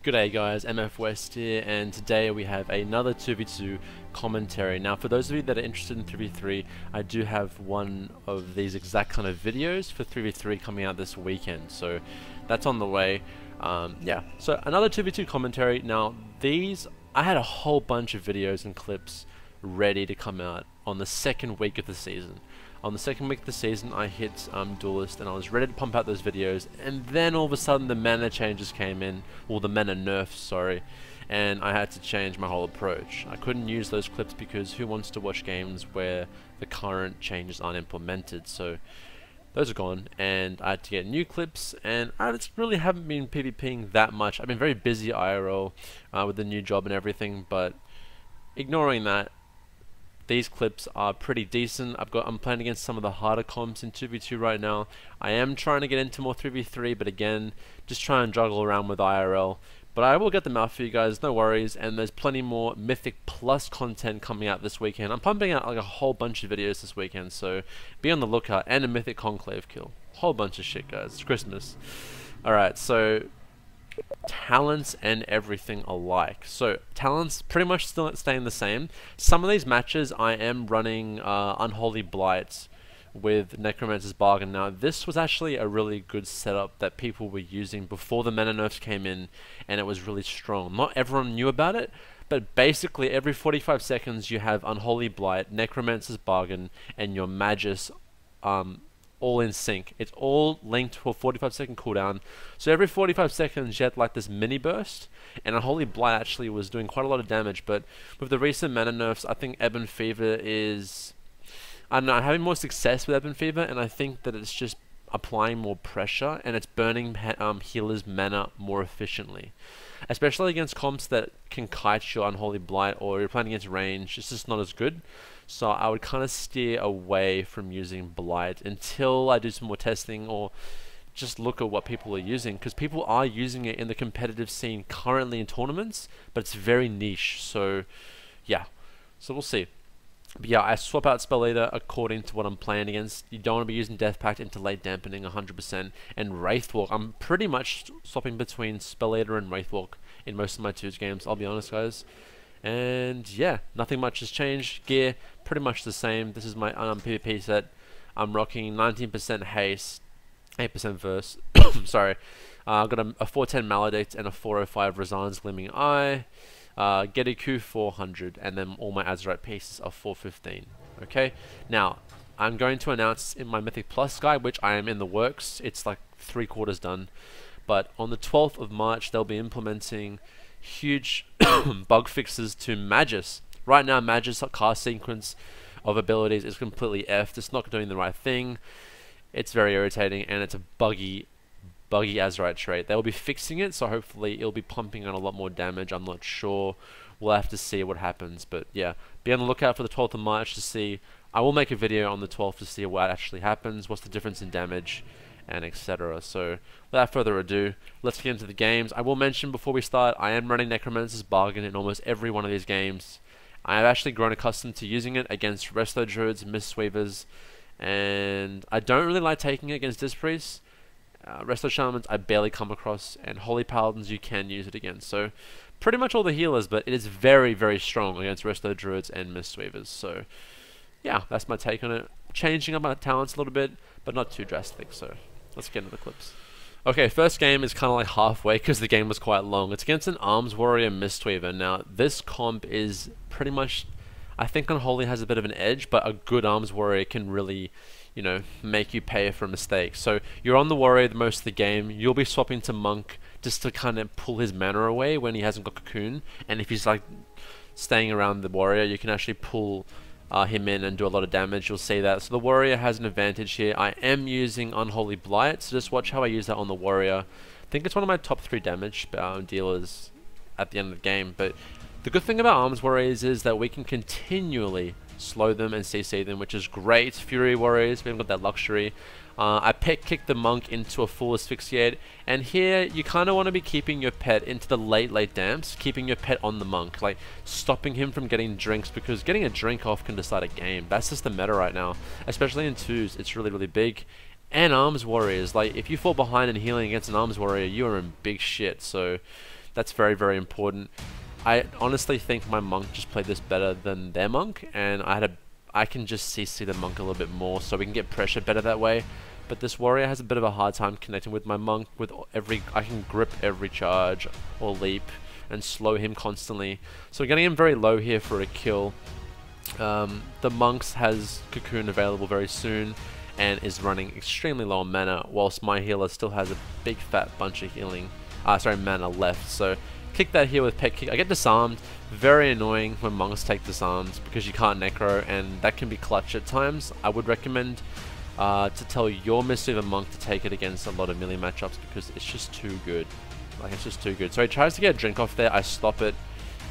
G'day guys, MFWest here, and today we have another 2v2 commentary. Now for those of you that are interested in 3v3, I do have one of these exact kind of videos for 3v3 coming out this weekend, so that's on the way. Yeah, so another 2v2 commentary. Now these, I had a whole bunch of videos and clips ready to come out on the second week of the season. On the second week of the season, I hit Duelist, and I was ready to pump out those videos, and then all of a sudden the mana changes came in, or the mana nerfs, sorry, and I had to change my whole approach. I couldn't use those clips because who wants to watch games where the current changes aren't implemented, so those are gone, and I had to get new clips, and I just really haven't been PvPing that much. I've been very busy IRL with the new job and everything, but ignoring that, these clips are pretty decent. I'm playing against some of the harder comps in 2v2 right now. I am trying to get into more 3v3, but again, just trying to juggle around with IRL. But I will get them out for you guys, no worries, and there's plenty more Mythic Plus content coming out this weekend. I'm pumping out like a whole bunch of videos this weekend, so be on the lookout, and a Mythic Conclave kill. Whole bunch of shit, guys. It's Christmas. Alright, so talents and everything alike. So talents pretty much still staying the same. Some of these matches I am running Unholy Blight with Necromancer's Bargain. Now this was actually a really good setup that people were using before the mana nerfs came in, and it was really strong. Not everyone knew about it, but basically every 45 seconds you have Unholy Blight, Necromancer's Bargain, and your Magus all in sync. It's all linked to a 45-second cooldown. So every 45 seconds you had like this mini burst, and Unholy Blight actually was doing quite a lot of damage. But with the recent mana nerfs, I think Ebon Fever is, I don't know, having more success with Ebon Fever, and I think that it's just applying more pressure and it's burning healers' mana more efficiently. Especially against comps that can kite your Unholy Blight, or you're playing against range, it's just not as good. So I would kind of steer away from using Blight until I do some more testing, or just look at what people are using, because people are using it in the competitive scene currently in tournaments, but it's very niche. So yeah, so we'll see. But yeah, I swap out Spell Eater according to what I'm playing against. You don't want to be using Death Pact into late dampening 100%, and Wraithwalk. I'm pretty much swapping between Spell Eater and Wraithwalk in most of my 2s games, I'll be honest guys. And yeah, nothing much has changed. Gear, pretty much the same. This is my PvP set. I'm rocking 19% haste, 8% verse. Sorry. I've got a 410 Maledict and a 405 Razan's Gleaming Eye. Gediku 400, and then all my Azerite pieces are 415. Okay, now I'm going to announce in my Mythic Plus guide, which I am in the works. It's like 3/4 done, but on the 12th of March they'll be implementing huge bug fixes to Magus. Right now Magus' cast sequence of abilities is completely effed. It's not doing the right thing. It's very irritating, and it's a buggy Azerite trait. They will be fixing it, so hopefully it'll be pumping on a lot more damage. I'm not sure. We'll have to see what happens, but yeah, be on the lookout for the 12th of March to see. I will make a video on the 12th to see what actually happens, what's the difference in damage, and etc. So without further ado, let's get into the games. I will mention before we start, I am running Necromancer's Bargain in almost every one of these games. I have actually grown accustomed to using it against Resto Druids and Mistweavers, and I don't really like taking it against Disc Priests. Resto Shamans I barely come across, and Holy Paladins you can use it against. So pretty much all the healers, but it is very, very strong against Resto Druids and Mistweavers. So yeah, that's my take on it. Changing up my talents a little bit, but not too drastic. So let's get into the clips. Okay, first game is kind of like halfway because the game was quite long. It's against an Arms Warrior Mistweaver. Now this comp is pretty much, I think Unholy has a bit of an edge, but a good Arms Warrior can really, you know, make you pay for a mistake. So you're on the Warrior the most of the game. You'll be swapping to Monk just to kind of pull his mana away when he hasn't got Cocoon. And if he's like staying around the Warrior, you can actually pull him in and do a lot of damage. You'll see that. So the Warrior has an advantage here. I am using Unholy Blight, so just watch how I use that on the Warrior. I think it's one of my top 3 damage dealers at the end of the game. But the good thing about Arms Warriors is that we can continually slow them and CC them, which is great. Fury Warriors, we haven't got that luxury. I kicked the Monk into a full asphyxiate, and here you kind of want to be keeping your pet into the late damps, keeping your pet on the Monk, like stopping him from getting drinks, because getting a drink off can decide a game. That's just the meta right now, especially in 2s. It's really, really big. And Arms Warriors, like if you fall behind in healing against an Arms Warrior, you are in big shit. So That's very, very important. I honestly think my monk just played this better than their monk, and I can just see the monk a little bit more, so we can get pressure better that way. But this warrior has a bit of a hard time connecting with my monk. I can grip every charge or leap and slow him constantly. So we're getting him very low here for a kill. The monks has cocoon available very soon and is running extremely low on mana, whilst my healer still has a big fat bunch of mana left. So kick that here with pet kick. I get disarmed. Very annoying when monks take disarmed because you can't necro, and that can be clutch at times. I would recommend to tell your Mystery of the Monk to take it against a lot of melee matchups because it's just too good. Like, it's just too good. So he tries to get a drink off there. I stop it,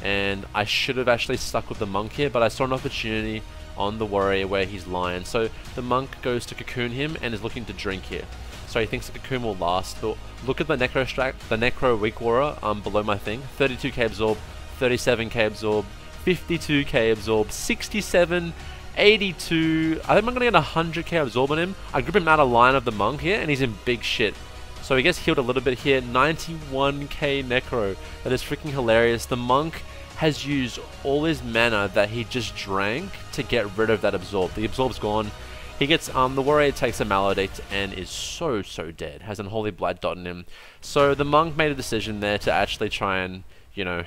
and I should have actually stuck with the monk here, but I saw an opportunity on the warrior where he's lying. So the monk goes to cocoon him and is looking to drink here. So he thinks the cocoon will last. But look at the necro stack, the necro weak aura below my thing. 32k absorb, 37k absorb, 52k absorb, 67, 82. I think I'm gonna get 100k absorb on him. I grip him out of line of the monk here, and he's in big shit. So he gets healed a little bit here. 91k necro. That is freaking hilarious. The monk has used all his mana that he just drank to get rid of that absorb. The absorb's gone. He gets, the warrior takes a maledict and is so dead. Has Unholy Blight dot in him. So the monk made a decision there to actually try and, you know,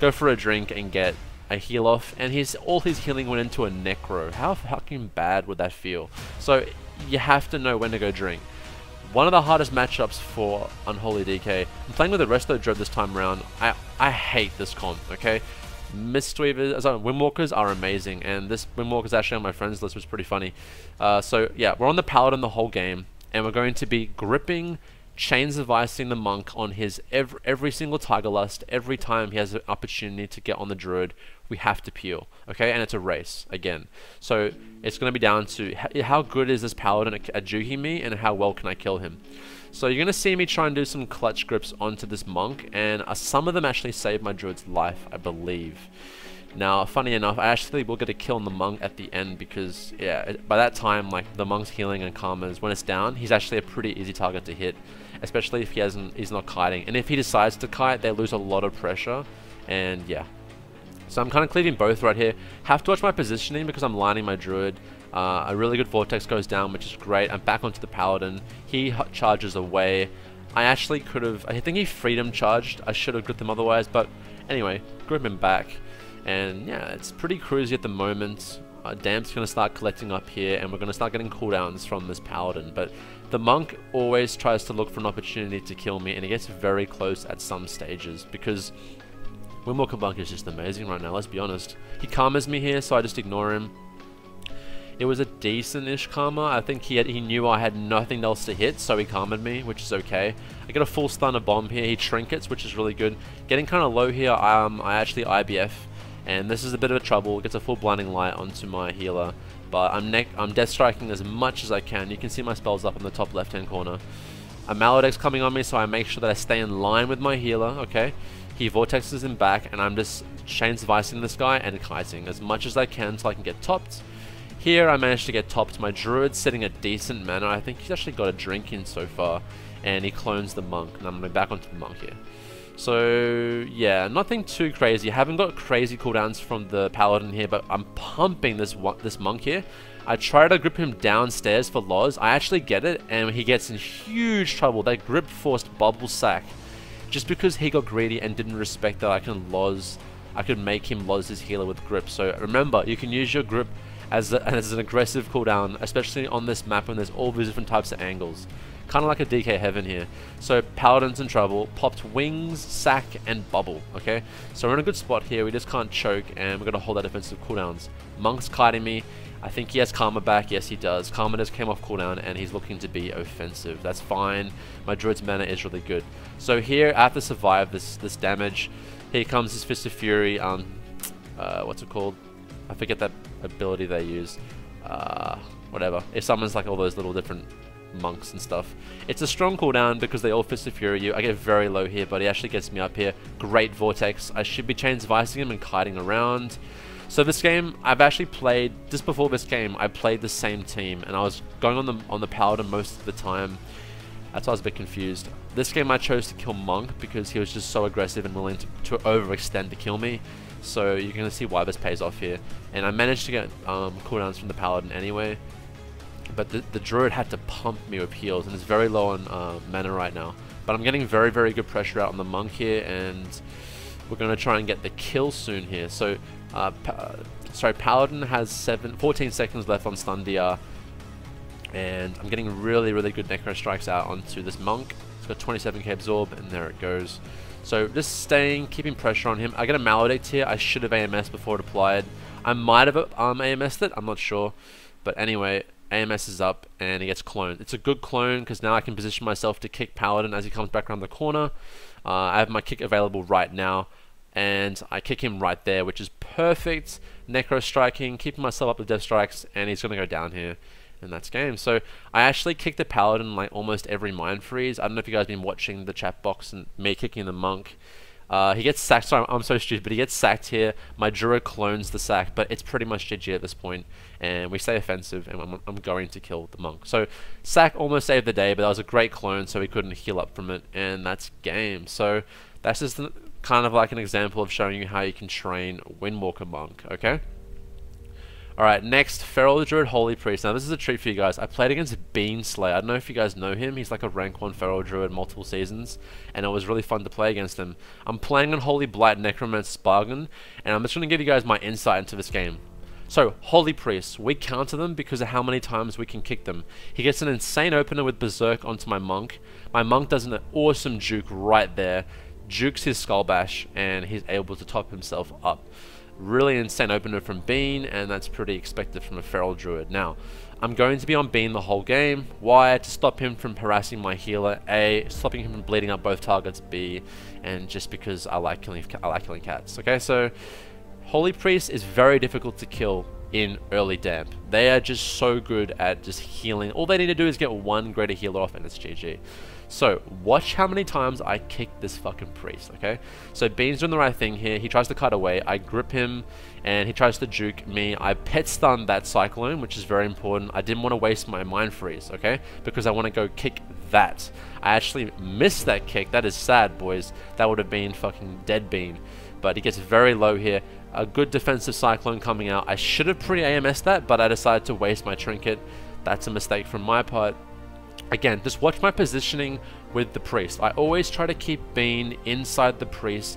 go for a drink and get a heal off. And all his healing went into a necro. How fucking bad would that feel? So you have to know when to go drink. One of the hardest matchups for Unholy DK. I'm playing with the Resto Druid this time around. I hate this comp, okay? Mistweavers, Windwalkers are amazing, and this Windwalker's actually on my friends list, which is pretty funny. So yeah, we're on the Paladin the whole game, and we're going to be gripping, Chains of Icing the monk on his every single Tiger Lust. Every time he has an opportunity to get on the Druid, we have to peel, okay? And it's a race, again. So it's going to be down to how good is this Paladin at juking me, and how well can I kill him. So you're going to see me try and do some clutch grips onto this monk, and some of them actually saved my Druid's life, I believe. Now, funny enough, I actually will get a kill on the monk at the end because, yeah, by that time, like, the monk's healing and karmas, when it's down, he's actually a pretty easy target to hit, especially if he's not kiting. And if he decides to kite, they lose a lot of pressure, and yeah. So I'm kind of cleaving both right here. Have to watch my positioning because I'm lining my Druid. A really good Vortex goes down, which is great. I'm back onto the Paladin. He charges away. I actually could have, I think he freedom charged. I should have gripped him otherwise, but anyway, grip him back. And yeah, it's pretty cruisy at the moment. Damp's going to start collecting up here, and we're going to start getting cooldowns from this Paladin. But the monk always tries to look for an opportunity to kill me, and he gets very close at some stages because Windwalker Monk is just amazing right now, let's be honest. He karmas me here, so I just ignore him. It was a decent-ish karma. I think he knew I had nothing else to hit, so he karma'd me, which is okay. I get a full stun of bomb here. He trinkets, which is really good. Getting kind of low here, I actually IBF, and this is a bit of a trouble. Gets a full blinding light onto my healer, but I'm death striking as much as I can. You can see my spells up in the top left-hand corner. A Maledict's coming on me, so I make sure that I stay in line with my healer, okay? He vortexes him back, and I'm just Chains of Icing this guy and kiting as much as I can so I can get topped. Here I managed to get topped. My Druid's sitting a decent mana. I think he's actually got a drink in so far, and he clones the monk, and I'm going to be back onto the monk here. So yeah, nothing too crazy. I haven't got crazy cooldowns from the Paladin here, but I'm pumping this monk here. I try to grip him downstairs for Loz. I actually get it, and he gets in huge trouble. That grip forced bubble sack, just because he got greedy and didn't respect that I could make him Loz his healer with grip. So remember, you can use your grip as an aggressive cooldown, especially on this map when there's all these different types of angles. Kind of like a DK heaven here. So Paladin's in trouble. Popped wings, sack, and bubble. Okay, so we're in a good spot here. We just can't choke, and we're gonna hold our defensive cooldowns. Monk's kiting me. I think he has karma back. Yes, he does. Karma just came off cooldown, and he's looking to be offensive. That's fine. My Druid's mana is really good. So here, I have to survive this damage. Here comes his Fist of Fury. What's it called? I forget that ability they use. Whatever. It summons like all those little different monks and stuff. It's a strong cooldown because they all Fist of Fury you. I get very low here, but he actually gets me up here. Great Vortex. I should be Chains of Icing him and kiting around. So this game, I've actually played, just before this game, I played the same team, and I was going on the Paladin most of the time. That's why I was a bit confused. This game I chose to kill Monk because he was just so aggressive and willing to overextend to kill me. So you're going to see why this pays off here. And I managed to get cooldowns from the Paladin anyway. But the Druid had to pump me with heals, and it's very low on mana right now. But I'm getting very, very good pressure out on the Monk here, and we're going to try and get the kill soon here. So, Paladin has 14 seconds left on stun DR, and I'm getting really, really good Necro Strikes out onto this Monk. It's got 27k absorb, and there it goes. So just staying, keeping pressure on him. I get a Maledict here. I should have AMS before it applied. I might have AMS'd it, I'm not sure. But anyway, AMS is up and he gets cloned. It's a good clone because now I can position myself to kick Paladin as he comes back around the corner. I have my kick available right now and I kick him right there, which is perfect. Necro striking, keeping myself up with death strikes, and he's going to go down here. And that's game. So I actually kicked the Paladin like almost every mind freeze. I don't know if you guys have been watching the chat box and me kicking the Monk. He gets sacked. Sorry, I'm so stupid, but he gets sacked here. My Druid clones the sack, but it's pretty much GG at this point, and we stay offensive, and I'm going to kill the Monk. So sack almost saved the day, but that was a great clone, so he couldn't heal up from it, and that's game. So that's just kind of like an example of showing you how you can train Windwalker Monk, okay? Alright, next, Feral the Druid Holy Priest. Now this is a treat for you guys. I played against Bean Slayer. I don't know if you guys know him. He's like a rank 1 Feral Druid multiple seasons, and it was really fun to play against him. I'm playing on Holy Blight Necromancer's Bargain, and I'm just going to give you guys my insight into this game. So, Holy Priests, we counter them because of how many times we can kick them. He gets an insane opener with Berserk onto my Monk. My Monk does an awesome juke right there, jukes his Skull Bash, and he's able to top himself up. Really insane opener from Bean, and that's pretty expected from a Feral Druid. Now, I'm going to be on Bean the whole game. Why? To stop him from harassing my healer. A, stopping him from bleeding up both targets. B, and just because I like killing cats. Okay, so Holy Priest is very difficult to kill in early damp. They are just so good at just healing. All they need to do is get one greater healer off, and it's GG. So, watch how many times I kick this fucking priest, okay? So, Bean's doing the right thing here. He tries to cut away. I grip him, and he tries to juke me. I pet stun that Cyclone, which is very important. I didn't want to waste my Mind Freeze, okay? Because I want to go kick that. I actually missed that kick. That is sad, boys. That would have been fucking dead Bean. But he gets very low here. A good defensive Cyclone coming out. I should have pre-AMS'd that, but I decided to waste my trinket. That's a mistake from my part. Again, just watch my positioning with the priest. I always try to keep Bean inside the priest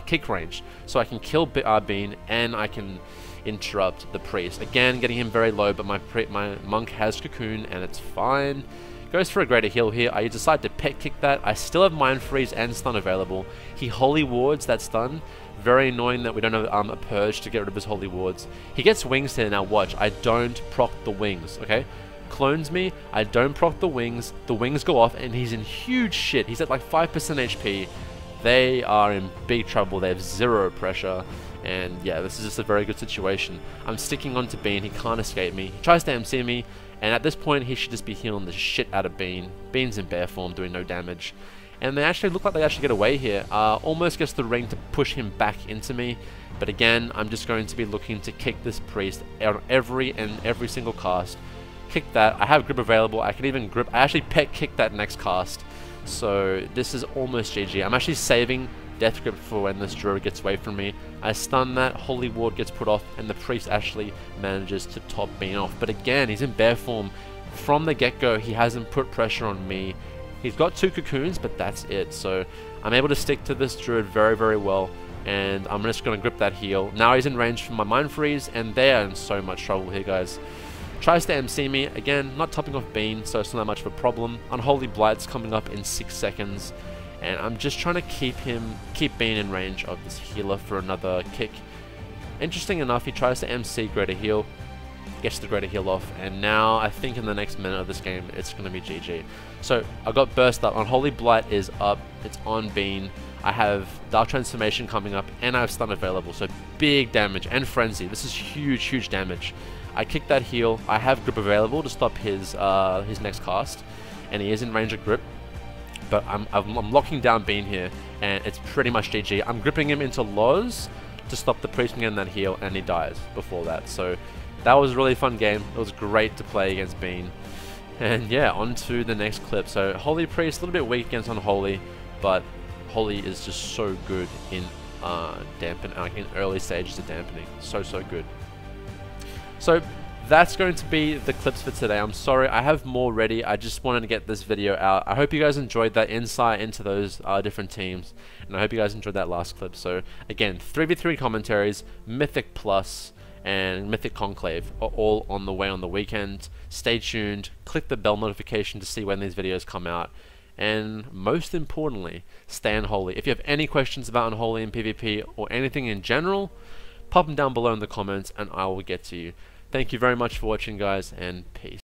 kick range, so I can kill Bean and I can interrupt the priest. Again, getting him very low, but my Monk has Cocoon and it's fine. Goes for a greater heal here. I decide to pet kick that. I still have Mind Freeze and stun available. He Holy Wards that stun. Very annoying that we don't have a Purge to get rid of his Holy Wards. He gets wings here. Now watch, I don't proc the wings, okay? Clones me, I don't proc the wings go off, and he's in huge shit. He's at like 5% HP. They are in big trouble. They have zero pressure, and yeah, this is just a very good situation. I'm sticking on to Bean. He can't escape me. He tries to MC me, and at this point he should just be healing the shit out of Bean. Bean's in bear form, doing no damage, and they actually look like they actually get away here. Almost gets the ring to push him back into me, but again, I'm just going to be looking to kick this priest on every single cast. Kick that. I have grip available. I can even grip. I actually pet kick that next cast. So this is almost GG. I'm actually saving death grip for when this Druid gets away from me. I stun that. Holy Ward gets put off, and the priest actually manages to top Bean off. But again, he's in bear form. From the get-go, he hasn't put pressure on me. He's got 2 cocoons, but that's it. So I'm able to stick to this Druid very, very well. And I'm just going to grip that heal. Now he's in range from my Mind Freeze, and they are in so much trouble here, guys. Tries to MC me, again, not topping off Bean, so it's not that much of a problem. Unholy Blight's coming up in 6 seconds, and I'm just trying to keep Bean in range of this healer for another kick. Interesting enough, he tries to MC greater heal, gets the greater heal off, and now I think in the next minute of this game, it's going to be GG. So I got burst up. Unholy Blight is up, it's on Bean. I have Dark Transformation coming up, and I have stun available, so big damage, and Frenzy. This is huge, huge damage. I kick that heal. I have grip available to stop his next cast, and he is in range of grip. But I'm locking down Bean here, and it's pretty much GG. I'm gripping him into Loz to stop the priest from getting that heal, and he dies before that. So that was a really fun game. It was great to play against Bean, And yeah, on to the next clip. So Holy Priest, a little bit weak against Unholy, but Holy is just so good in in early stages of dampening. So good. So that's going to be the clips for today. I'm sorry, I have more ready. I just wanted to get this video out. I hope you guys enjoyed that insight into those different teams, and I hope you guys enjoyed that last clip. So again, 3v3 commentaries, Mythic Plus, and Mythic Conclave are all on the way on the weekend. Stay tuned, click the bell notification to see when these videos come out, and most importantly, stay Unholy. If you have any questions about Unholy and PvP or anything in general, pop them down below in the comments and I will get to you. Thank you very much for watching, guys, and peace.